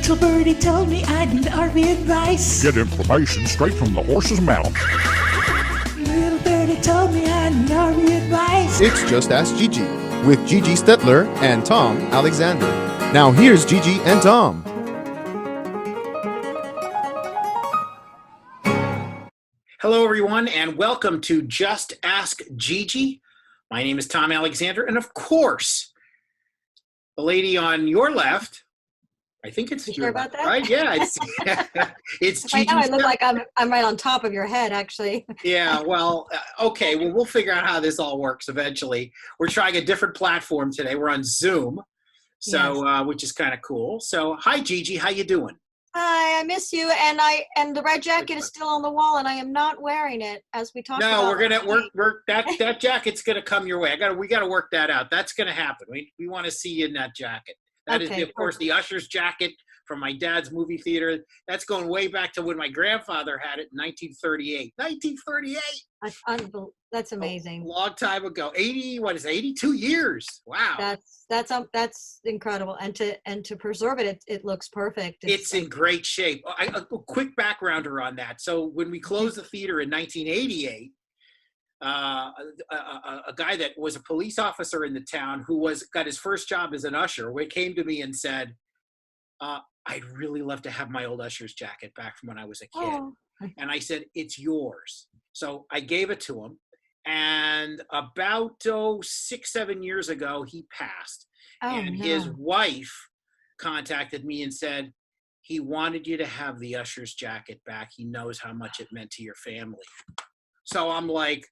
Little birdie told me I'd need RV advice. Get information straight from the horse's mouth. Little birdie told me I'd need RV advice. It's Just Ask Gigi with Gigi Stetler and Tom Alexander. Now here's Gigi and Tom. Hello, everyone, and welcome to Just Ask Gigi. My name is Tom Alexander, and of course, the lady on your left, I think it's you your sure about left, that? right? Yeah, it's Gigi. Right now I look like I'm right on top of your head, actually. Yeah, well, okay. Well, we'll figure out how this all works eventually. We're trying a different platform today. We're on Zoom, so Yes. which is kind of cool. So, hi, Gigi. How you doing? Hi, I miss you, and the red jacket is still on the wall, and I am not wearing it as we talked about. No, we're gonna last week. work that jacket's gonna come your way. We gotta work that out. That's gonna happen. We want to see you in that jacket. That is, Okay, of course, the Ushers jacket from my dad's movie theater. That's going way back to when my grandfather had it in 1938. 1938. That's amazing. A long time ago. 82 years. Wow. That's incredible, and to preserve it, it looks perfect. It's in great shape. A quick backgrounder on that. So when we closed the theater in 1988, a guy that was a police officer in the town who got his first job as an usher came to me and said, I'd really love to have my old Usher's jacket back from when I was a kid. Oh. And I said, it's yours. So I gave it to him. And about 6-7 years ago, he passed. And his wife contacted me and said, he wanted you to have the Usher's jacket back. He knows how much it meant to your family. So I'm like,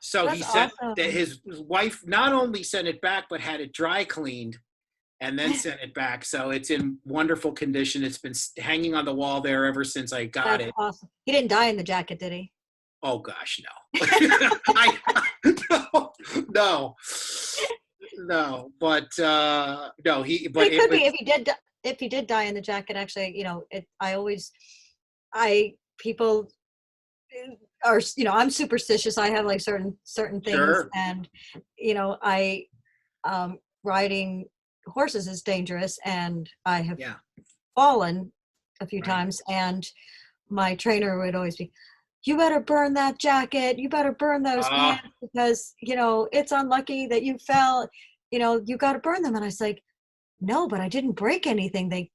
so he said that his wife not only sent it back, but had it dry cleaned and then sent it back. So it's in wonderful condition. It's been hanging on the wall there ever since I got it. Awesome. He didn't die in the jacket, did he? Oh gosh, no. No. But no. If he did die in the jacket. Actually, people are, I'm superstitious. I have like certain things, Sure. and riding horses is dangerous, and I have fallen a few times, and my trainer would always be, you better burn that jacket, you better burn those pants, because it's unlucky that you fell, you got to burn them. And I was like, no, but I didn't break anything. They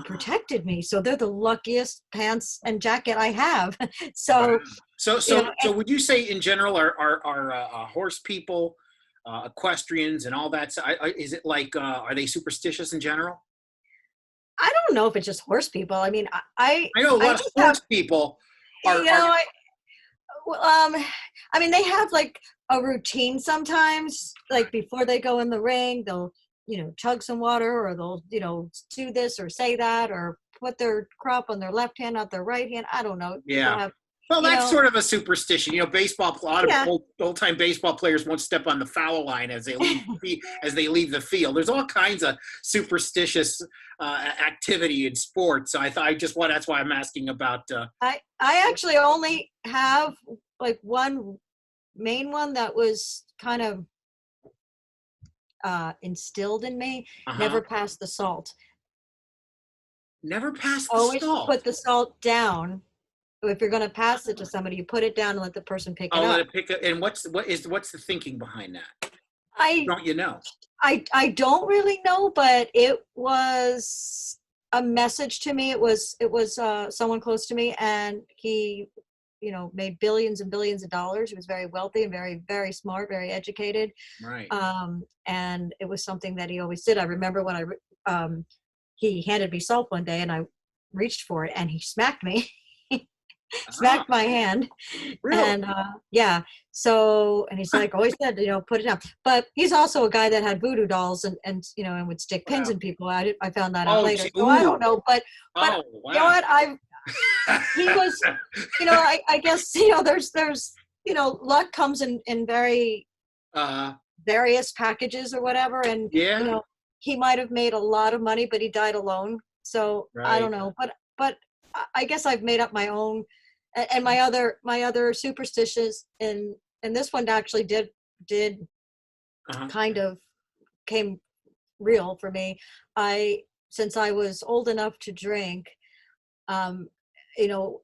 protected me, so they're the luckiest pants and jacket I have. So would you say in general are horse people, equestrians and all that, is it like are they superstitious in general? I don't know if it's just horse people. I mean, I know a lot of sports people are, I mean, they have like a routine sometimes, like before they go in the ring, they'll chug some water, or they'll do this or say that, or put their crop on their left hand, not their right hand. I don't know. Well, that's sort of a superstition. Baseball. A lot of old-time baseball players won't step on the foul line as they leave the field. There's all kinds of superstitious activity in sports. So that's why I'm asking about. I actually only have like one main one that was kind of instilled in me. Never pass the salt. Never pass the Always salt. Put the salt down. If you're going to pass it to somebody, you put it down and let the person pick it up. Let it pick it. And what's the thinking behind that? Don't you know? I don't really know, but it was a message to me. It was someone close to me, and he, made billions and billions of dollars. He was very wealthy and very, very smart, very educated. Right. And it was something that he always did. I remember when he handed me salt one day, and I reached for it, and he smacked me. Smacked my hand. Really? And so, and he's like, always said, put it down. But he's also a guy that had voodoo dolls and would stick pins in people. I found that out later. So I don't know, but you know what? He was, I guess, there's luck comes in very various packages or whatever. And, he might have made a lot of money, but he died alone. So I don't know, but I guess I've made up my own. And my other superstitions, and this one actually did kind of came real for me. I since I was old enough to drink, people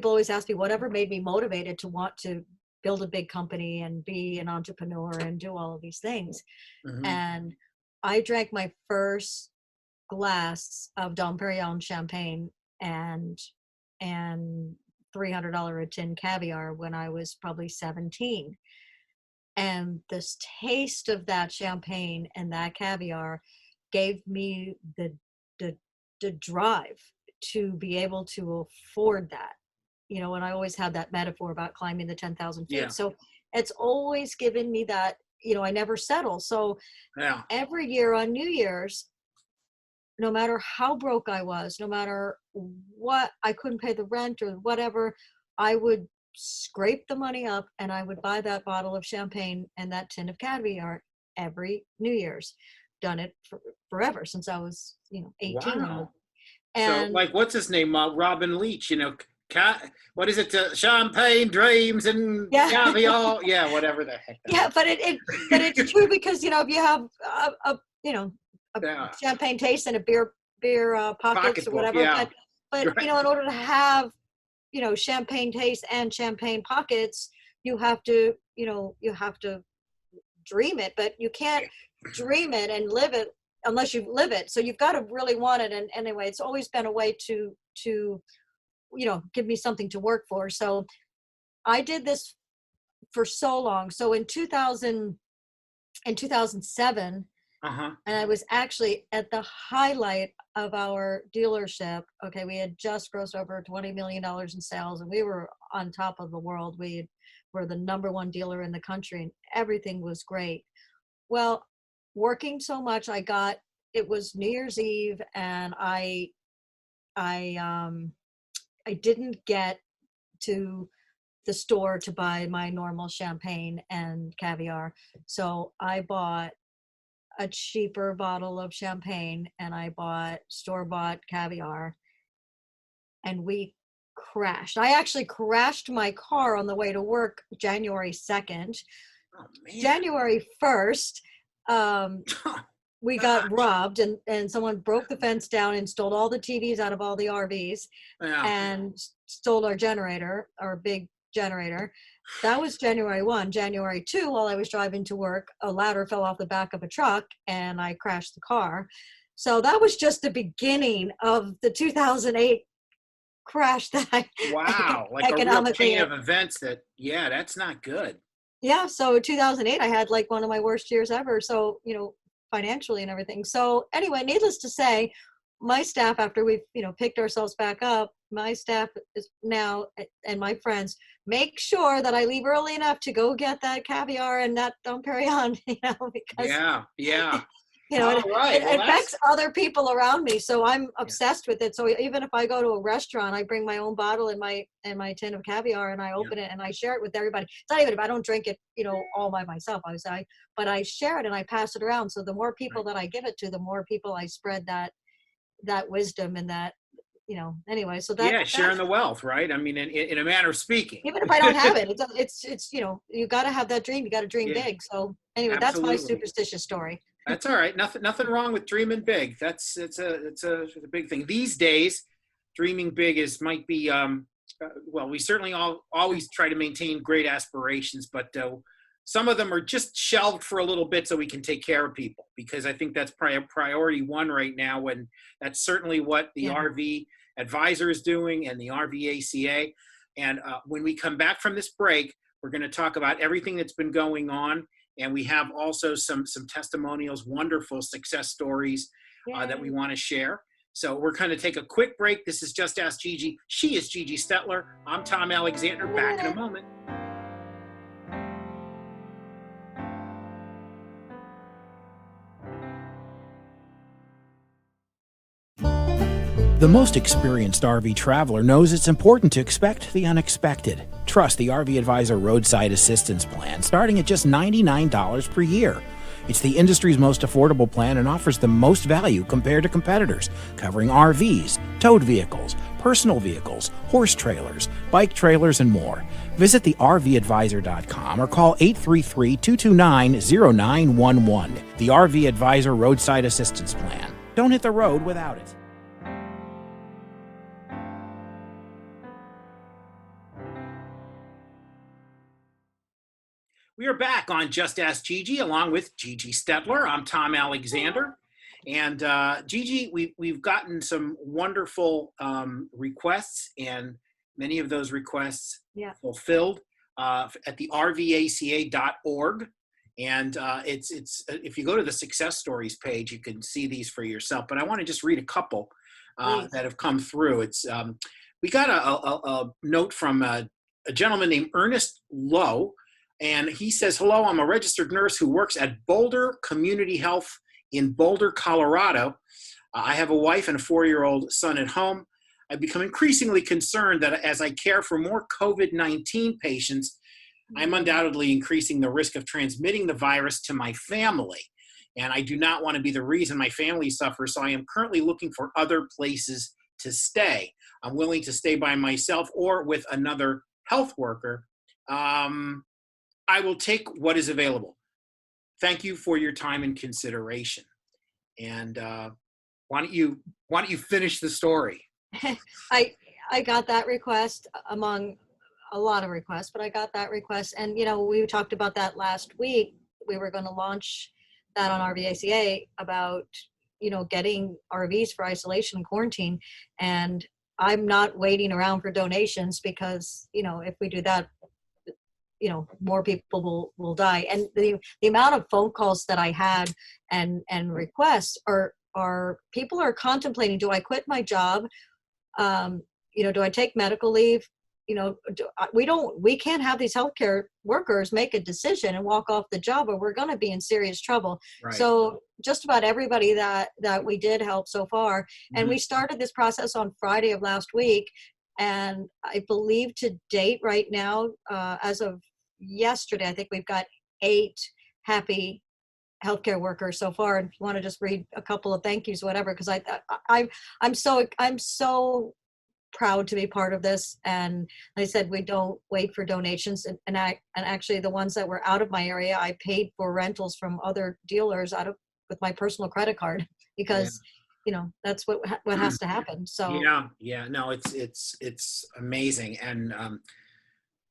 always ask me whatever made me motivated to want to build a big company and be an entrepreneur and do all of these things. Mm-hmm. And I drank my first glass of Dom Perignon champagne and $300 a tin caviar when I was probably 17. And this taste of that champagne and that caviar gave me the drive to be able to afford that. And I always had that metaphor about climbing the 10,000 feet. Yeah. So it's always given me that, I never settle. So every year on New Year's, no matter how broke I was, no matter what, I couldn't pay the rent or whatever, I would scrape the money up and I would buy that bottle of champagne and that tin of caviar every New Year's. Done it forever since I was, 18. Wow. And so, like, what's his name? Robin Leach, what is it? Champagne dreams and caviar. Yeah, whatever the heck. Yeah, but it's true because, if you have a champagne taste and a beer pockets or whatever, but right. In order to have, champagne taste and champagne pockets, you have to dream it, but you can't dream it and live it unless you live it. So you've got to really want it. And anyway, it's always been a way to give me something to work for. So I did this for so long. So in 2007, and I was actually at the highlight of our dealership. Okay, we had just grossed over $20 million in sales, and we were on top of the world. We were the number one dealer in the country, and everything was great. Well, working so much, it was New Year's Eve, and I didn't get to the store to buy my normal champagne and caviar, so I bought a cheaper bottle of champagne and I bought store-bought caviar, and we crashed. I actually crashed my car on the way to work January 2nd. Oh, man. January 1st, we got robbed and someone broke the fence down and stole all the TVs out of all the RVs and stole our generator, our big generator. That was January 1. January 2, while I was driving to work, a ladder fell off the back of a truck and I crashed the car. So that was just the beginning of the 2008 crash that I like a real chain of events that's not good. Yeah, so 2008 I had like one of my worst years ever. So, financially and everything. So anyway, needless to say, my staff, after we've, picked ourselves back up, my staff is now, and my friends, make sure that I leave early enough to go get that caviar and that Dom Perignon, because it affects other people around me. So I'm obsessed with it. So even if I go to a restaurant, I bring my own bottle and my tin of caviar, and I open it and I share it with everybody. It's not even if I don't drink it, all by myself, I would say, but I share it and I pass it around. So the more people that I give it to, the more people I spread that wisdom and that, anyway, so that sharing the wealth, right? I mean, in a manner of speaking, even if I don't have it, it's you got to have that dream. You got to dream big. So anyway, That's my superstitious story. That's all right. Nothing wrong with dreaming big. It's a big thing these days. Dreaming big might be we certainly always try to maintain great aspirations, but some of them are just shelved for a little bit so we can take care of people, because I think that's priority one right now, and that's certainly what the RV Advisor is doing and the RVACA. And when we come back from this break, we're going to talk about everything that's been going on, and we have also some testimonials, wonderful success stories that we want to share. So we're going to take a quick break. This is Just Ask Gigi. She is Gigi Stetler. I'm Tom Alexander. Back in a moment. The most experienced RV traveler knows it's important to expect the unexpected. Trust the RV Advisor Roadside Assistance Plan, starting at just $99 per year. It's the industry's most affordable plan and offers the most value compared to competitors, covering RVs, towed vehicles, personal vehicles, horse trailers, bike trailers, and more. Visit thervadvisor.com or call 833-229-0911. The RV Advisor Roadside Assistance Plan. Don't hit the road without it. We are back on Just Ask Gigi along with Gigi Stetler. I'm Tom Alexander. And Gigi, we've gotten some wonderful requests, and many of those requests fulfilled at the rvaca.org. And it's if you go to the success stories page, you can see these for yourself. But I want to just read a couple that have come through. It's we got a note from a gentleman named Ernest Lowe. And he says, hello, I'm a registered nurse who works at Boulder Community Health in Boulder, Colorado. I have a wife and a 4-year-old son at home. I've become increasingly concerned that as I care for more COVID-19 patients, I'm undoubtedly increasing the risk of transmitting the virus to my family. And I do not want to be the reason my family suffers, so I am currently looking for other places to stay. I'm willing to stay by myself or with another health worker. I will take what is available. Thank you for your time and consideration. And why don't you finish the story? I got that request among a lot of requests, but I got that request. And, we talked about that last week. We were going to launch that on RVACA about, getting RVs for isolation and quarantine. And I'm not waiting around for donations because, if we do that, more people will die. And the amount of phone calls that I had and requests are people are contemplating, do I quit my job? Do I take medical leave? We can't have these healthcare workers make a decision and walk off the job, or we're going to be in serious trouble. Right. So just about everybody that we did help so far. And we started this process on Friday of last week. And I believe to date right now, as of yesterday, I think we've got 8 happy healthcare workers so far. And if you want to just read a couple of thank yous, whatever, because I'm so proud to be part of this. And like I said, we don't wait for donations. And actually the ones that were out of my area, I paid for rentals from other dealers with my personal credit card because that's what has to happen. So no, it's amazing. And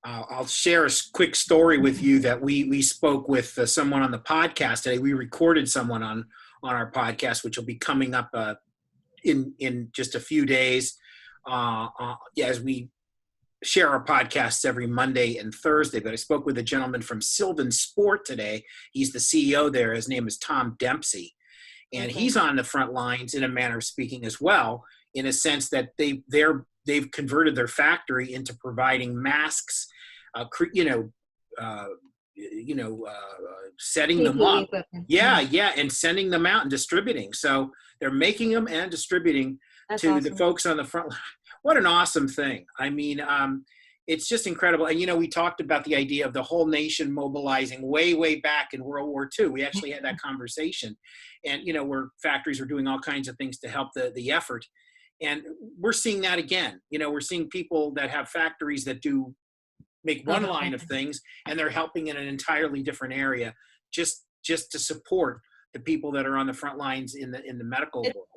I'll share a quick story with you that we spoke with someone on the podcast today. We recorded someone on our podcast, which will be coming up in just a few days. As we share our podcasts every Monday and Thursday. But I spoke with a gentleman from Sylvan Sport today. He's the CEO there. His name is Tom Dempsey. And he's on the front lines in a manner of speaking as well, in a sense that they've converted their factory into providing masks, setting them up. And sending them out and distributing. So they're making them and distributing to the folks on the front line. What an awesome thing. I mean, it's just incredible. And, we talked about the idea of the whole nation mobilizing way, way back in World War II. We actually had that conversation. And, where factories are doing all kinds of things to help the effort. And we're seeing that again. We're seeing people that have factories that make one line of things, and they're helping in an entirely different area just to support the people that are on the front lines in the medical world.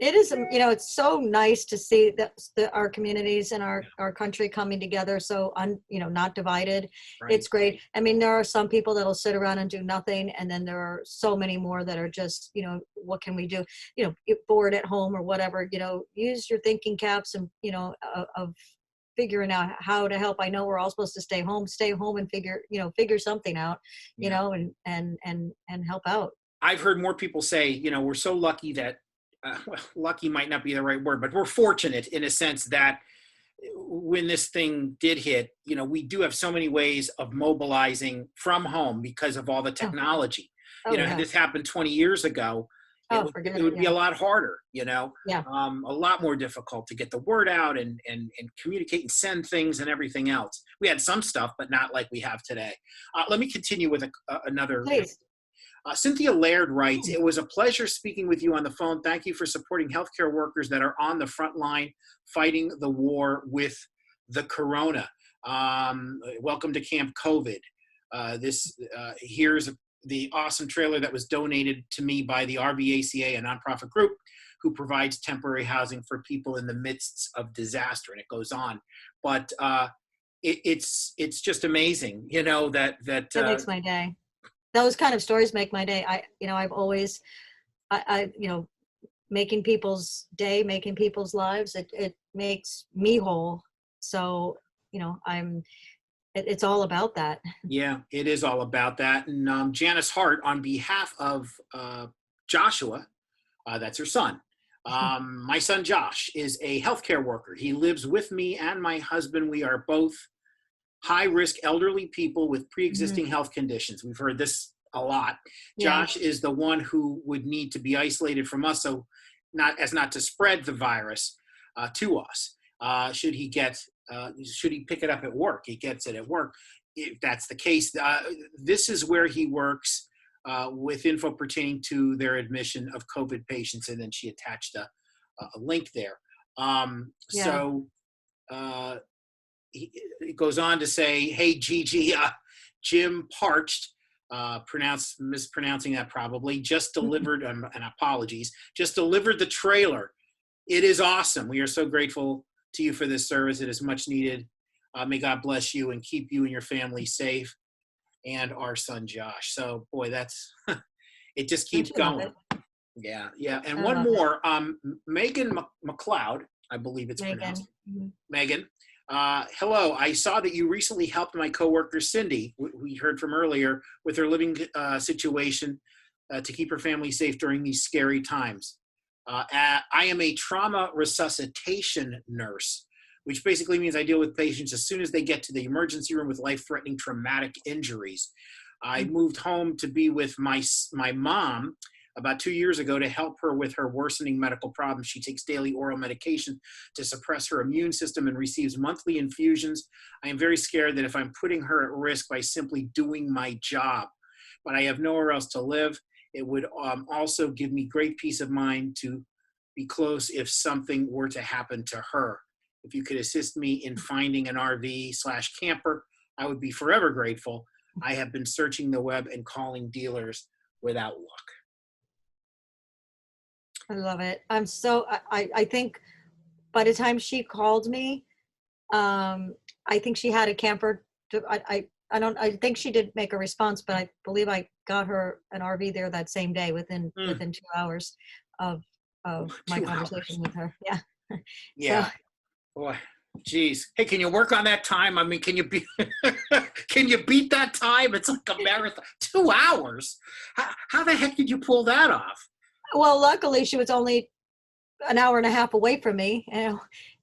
It is, it's so nice to see that our communities and our country coming together. So, not divided. Right. It's great. I mean, there are some people that'll sit around and do nothing. And then there are so many more that are just, what can we do? Bored at home or whatever, use your thinking caps and, of figuring out how to help. I know we're all supposed to stay home and figure something out, and help out. I've heard more people say, we're so lucky that, lucky might not be the right word, but we're fortunate in a sense that when this thing did hit, we do have so many ways of mobilizing from home because of all the technology. Had this happened 20 years ago, it would be a lot harder, a lot more difficult to get the word out and communicate and send things and everything else. We had some stuff, but not like we have today. Let me continue with another. Please. Cynthia Laird writes, it was a pleasure speaking with you on the phone. Thank you for supporting healthcare workers that are on the front line fighting the war with the corona. Welcome to Camp COVID. Here's the awesome trailer that was donated to me by the RVACA, a nonprofit group who provides temporary housing for people in the midst of disaster. And it goes on, but it's just amazing, you know, that makes my day. Those kind of stories make my day. I've always, making people's day, making people's lives, it makes me whole. So, it's all about that. Yeah, it is all about that. And Janice Hart, on behalf of Joshua, that's her son. My son Josh is a healthcare worker. He lives with me and my husband. We are both high-risk elderly people with pre-existing health conditions. We've heard this a lot. Yeah. Josh is the one who would need to be isolated from us, so not to spread the virus to us. Should he pick it up at work? He gets it at work. If that's the case, this is where he works with info pertaining to their admission of COVID patients, and then she attached a link there. So it goes on to say, "Hey Gigi, Jim Parched, mispronouncing that probably, just delivered, and apologies, just delivered the trailer. It is awesome. We are so grateful to you for this service. It is much needed. May God bless you and keep you and your family safe, and our son Josh." So boy, that's it just keeps going. Yeah. And one more, Meghan McLeod, I believe it's pronounced. Meghan. Hello, I saw that you recently helped my coworker Cindy, we heard from earlier, with her living situation to keep her family safe during these scary times. I am a trauma resuscitation nurse, which basically means I deal with patients as soon as they get to the emergency room with life-threatening traumatic injuries. I moved home to be with my mom about 2 years ago to help her with her worsening medical problems. She takes daily oral medication to suppress her immune system and receives monthly infusions. I am very scared that if I'm putting her at risk by simply doing my job, but I have nowhere else to live. It would also give me great peace of mind to be close if something were to happen to her. If you could assist me in finding an RV/camper, I would be forever grateful. I have been searching the web and calling dealers without luck. I love it. I think by the time she called me, I think she had a camper. I think she did make a response, but I believe I got her an RV there that same day within 2 hours of my conversation with her. Yeah. Yeah. So, boy, geez. Hey, can you work on that time? I mean, can you beat that time? It's like a marathon. 2 hours. How the heck did you pull that off? Well, luckily she was only an hour and a half away from me,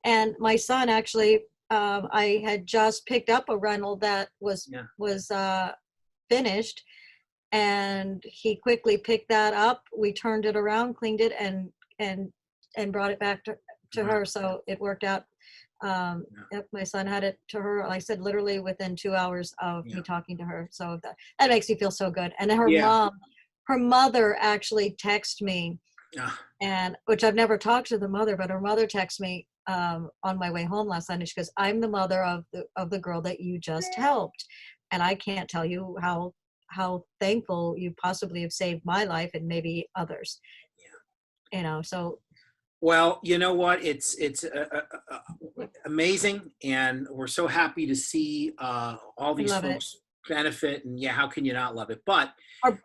and my son actually, I had just picked up a rental that was finished, and he quickly picked that up. We turned it around, cleaned it, and brought it back to her. So it worked out. My son had it to her, like I said, literally within 2 hours of me talking to her. So that makes me feel so good. And then her mother actually texted me, and which I've never talked to the mother, but her mother texted me on my way home last night, and she goes, "I'm the mother of the girl that you just helped, and I can't tell you how thankful you possibly have saved my life and maybe others." So. Well, you know what? It's amazing, and we're so happy to see all these folks benefit, and how can you not love it? But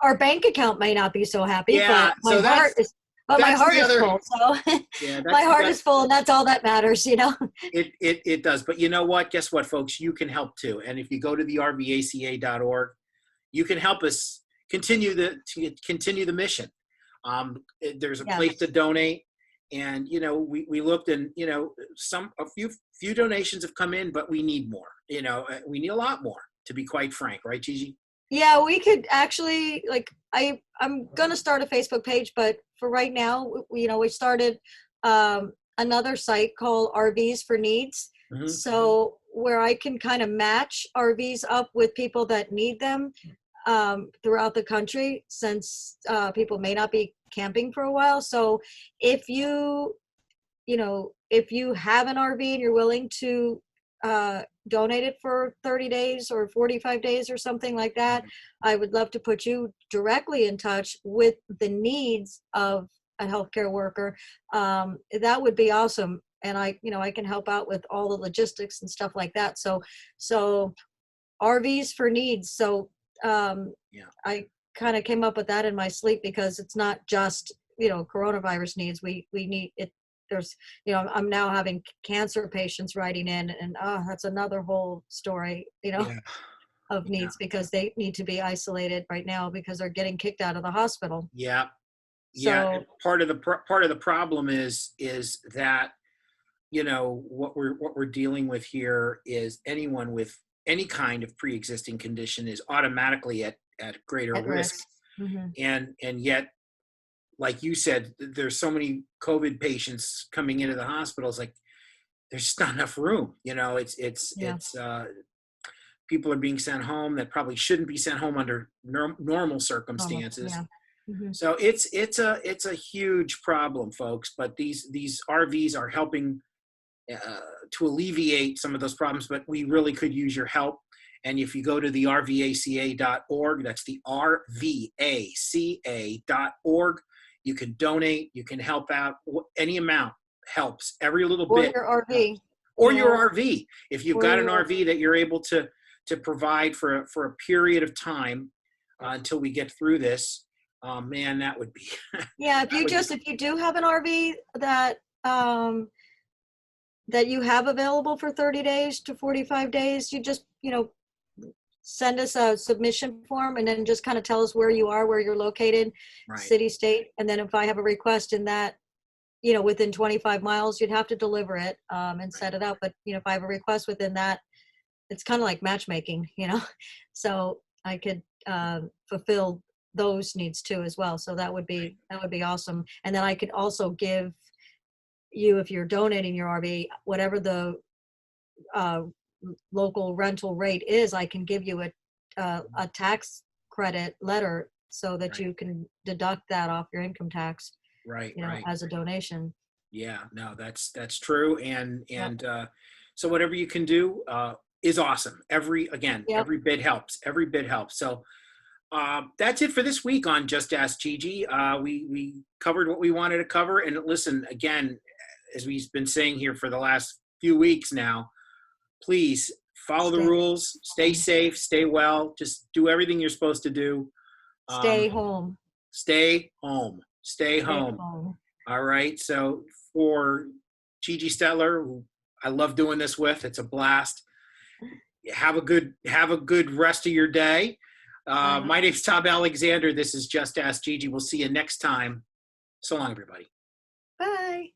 our bank account may not be so happy, but my heart is full. So my heart is full, and that's all that matters, It does. But you know what? Guess what, folks? You can help too. And if you go to the rvaca.org, you can help us continue the mission. There's a place to donate. And, we looked, and, a few donations have come in, but we need more. We need a lot more, to be quite frank. Right, Gigi? Yeah, we could actually, I'm going to start a Facebook page, but for right now, we started another site called RVs for Needs. Mm-hmm. So where I can kind of match RVs up with people that need them throughout the country, since people may not be camping for a while. So if you have an RV and you're willing to donate it for 30 days or 45 days or something like that, I would love to put you directly in touch with the needs of a healthcare worker. That would be awesome. And I can help out with all the logistics and stuff like that. So RVs for needs. So I kind of came up with that in my sleep, because it's not just, coronavirus needs. We need it. There's, I'm now having cancer patients writing in, and that's another whole story, of needs, because they need to be isolated right now because they're getting kicked out of the hospital. Yeah. So, and part of the problem is that, what we're dealing with here is anyone with any kind of pre-existing condition is automatically at greater risk. Mm-hmm. And yet, like you said, there's so many COVID patients coming into the hospitals, like there's just not enough room. It's people are being sent home that probably shouldn't be sent home under normal circumstances. Yeah. Mm-hmm. So it's a huge problem, folks. But these RVs are helping to alleviate some of those problems. But we really could use your help. And if you go to the rvaca.org, that's the rvaca.org, you can donate, you can help out. Any amount helps. Every little bit. Or your RV. Or your RV. If you've got an RV that you're able to provide for a period of time until we get through this, man, that would be. Yeah, if you do have an RV that you have available for 30 days to 45 days, you just, send us a submission form, and then just kind of tell us where you are, where you're located, right. City, state. And then if I have a request in that, within 25 miles, you'd have to deliver it and set it up. But, if I have a request within that, it's kind of like matchmaking, so I could fulfill those needs too as well. So that would be awesome. And then I could also give you, if you're donating your RV, whatever the local rental rate is, I can give you a tax credit letter so that you can deduct that off your income tax, right, as a donation. Yeah, no, that's true. And so whatever you can do is awesome. Every bit helps. Every bit helps. So that's it for this week on Just Ask Gigi. We covered what we wanted to cover. And listen, again, as we've been saying here for the last few weeks now, please follow the rules, stay safe, stay well, just do everything you're supposed to do. Stay home. Stay home. Stay home. All right. So for Gigi Stetler, who I love doing this with, it's a blast. Have a good rest of your day. My name's Tom Alexander. This is Just Ask Gigi. We'll see you next time. So long, everybody. Bye.